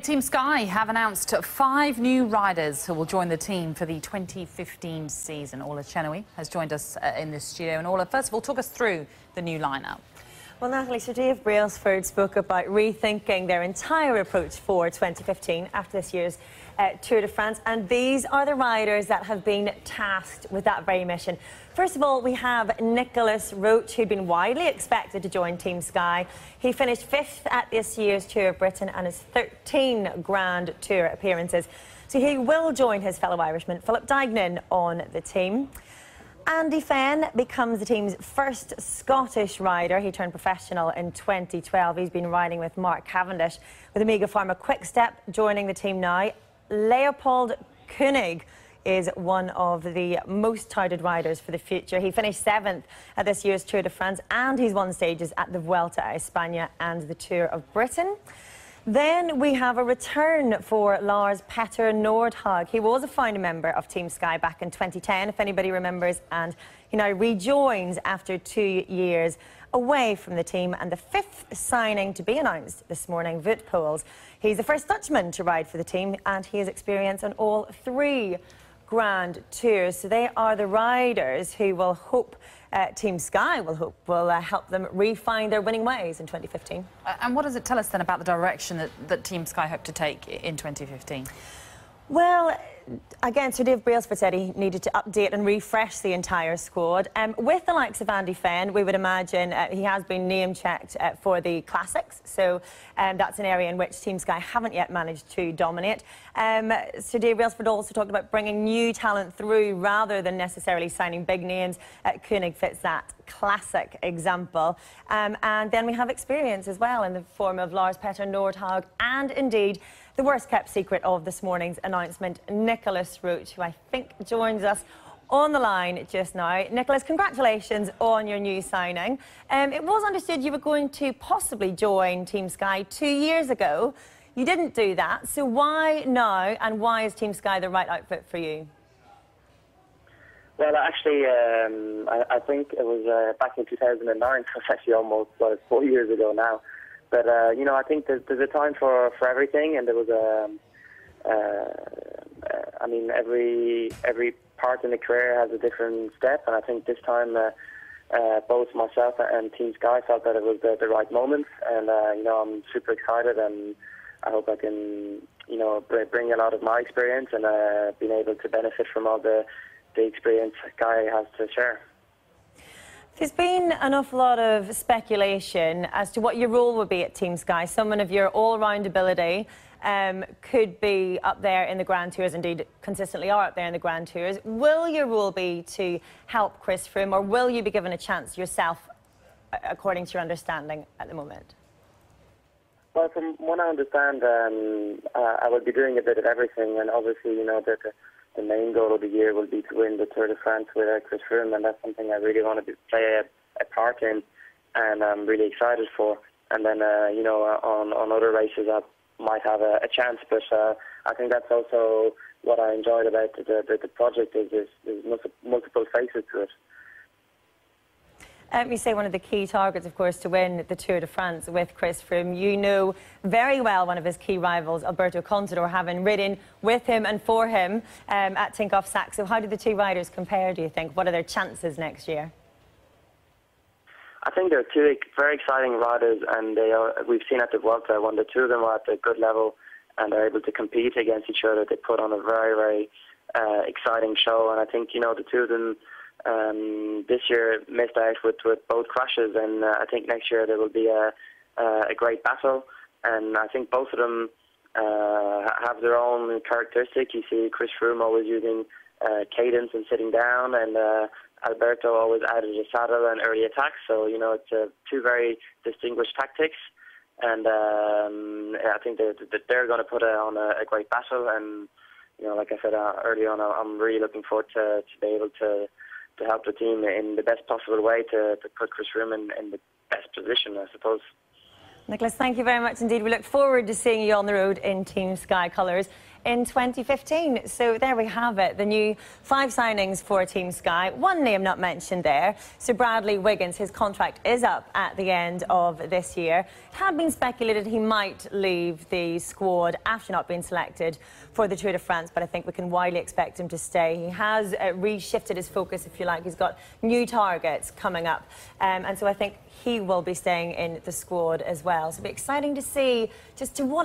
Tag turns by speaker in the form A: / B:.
A: Team Sky have announced 5 new riders who will join the team for the 2015 season. Orla Chenoy has joined us in this studio. And Orla, first of all, talk us through the new lineup.
B: Well, Natalie, Sir Dave Brailsford spoke about rethinking their entire approach for 2015 after this year's Tour de France, and these are the riders that have been tasked with that very mission. First of all, we have Nicholas Roach, who'd been widely expected to join Team Sky. He finished 5th at this year's Tour of Britain and his 13 Grand Tour appearances. So he will join his fellow Irishman, Philip Dignan, on the team. Andy Fenn becomes the team's first Scottish rider. He turned professional in 2012. He's been riding with Mark Cavendish with Amiga Pharma Quickstep, joining the team now. Leopold Koenig is one of the most touted riders for the future. He finished 7th at this year's Tour de France, and he's won stages at the Vuelta a España and the Tour of Britain. Then we have a return for Lars Petter Nordhag. He was a founding member of Team Sky back in 2010, if anybody remembers, and he now rejoins after 2 years away from the team, and the 5th signing to be announced this morning, Wout Poels. He's the first Dutchman to ride for the team, and he has experience on all 3 Grand Tours. So they are the riders who will hope, Team Sky will help them refine their winning ways in 2015.
A: And what does it tell us then about the direction that Team Sky hope to take in 2015?
B: Well, again, Sir Dave Brailsford said he needed to update and refresh the entire squad. With the likes of Andy Fenn, we would imagine he has been name-checked for the classics, so that's an area in which Team Sky haven't yet managed to dominate. Sir Dave Brailsford also talked about bringing new talent through rather than necessarily signing big names. Koenig fits that classic example. And then we have experience as well in the form of Lars Petter Nordhag, and indeed the worst-kept secret of this morning's announcement, Nicholas Roach, who I think joins us on the line just now. Nicholas, congratulations on your new signing. It was understood you were going to possibly join Team Sky 2 years ago. You didn't do that, so why now, and why is Team Sky the right outfit for you?
C: Well, actually, I think it was back in 2009, so it's actually almost 4 years ago now. But, you know, I think there's a time for everything, and there was I mean, every part in the career has a different step, and I think this time both myself and Team Sky felt that it was the right moment, and, you know, I'm super excited, and I hope I can, you know, bring a lot of my experience and being able to benefit from all the experience Sky has to share.
B: There's been an awful lot of speculation as to what your role would be at Team Sky. Someone of your all-round ability could be up there in the Grand Tours, indeed consistently are up there in the Grand Tours. Will your role be to help Chris Froome, or will you be given a chance yourself, according to your understanding at the moment?
C: Well, from what I understand, I will be doing a bit of everything, and obviously, you know, the main goal of the year will be to win the Tour de France with Chris Froome, and that's something I really want to play a part in, and I'm really excited for. And then, you know, on other races I might have a chance, but I think that's also what I enjoyed about the project, is there's multiple faces to it.
B: You say one of the key targets, of course, to win the Tour de France with Chris Froome. You know very well one of his key rivals, Alberto Contador, having ridden with him and for him at Tinkoff Saxo. How do the two riders compare, do you think? What are their chances next year?
C: I think they're two very exciting riders, and we've seen at the Vuelta when the two of them are at a good level and are able to compete against each other. They put on a very, very exciting show, and I think, you know, the two of them this year missed out with both crashes, and I think next year there will be a great battle, and I think both of them have their own characteristic. You see Chris Froome always using cadence and sitting down, and Alberto always added a saddle and early attacks, so, you know, it's two very distinguished tactics, and I think they're going to put on a great battle, and, you know, like I said early on, I'm really looking forward to be able to help the team in the best possible way to put Chris Froome in the best position, I suppose.
B: Nicholas, thank you very much indeed. We look forward to seeing you on the road in Team Sky colours in 2015. So there we have it, the new 5 signings for Team Sky. One name not mentioned there, so Bradley Wiggins, his contract is up at the end of this year. It had been speculated he might leave the squad after not being selected for the Tour de France, but I think we can widely expect him to stay. He has reshifted his focus, if you like. He's got new targets coming up, and so I think he will be staying in the squad as well. So it'll be exciting to see just to what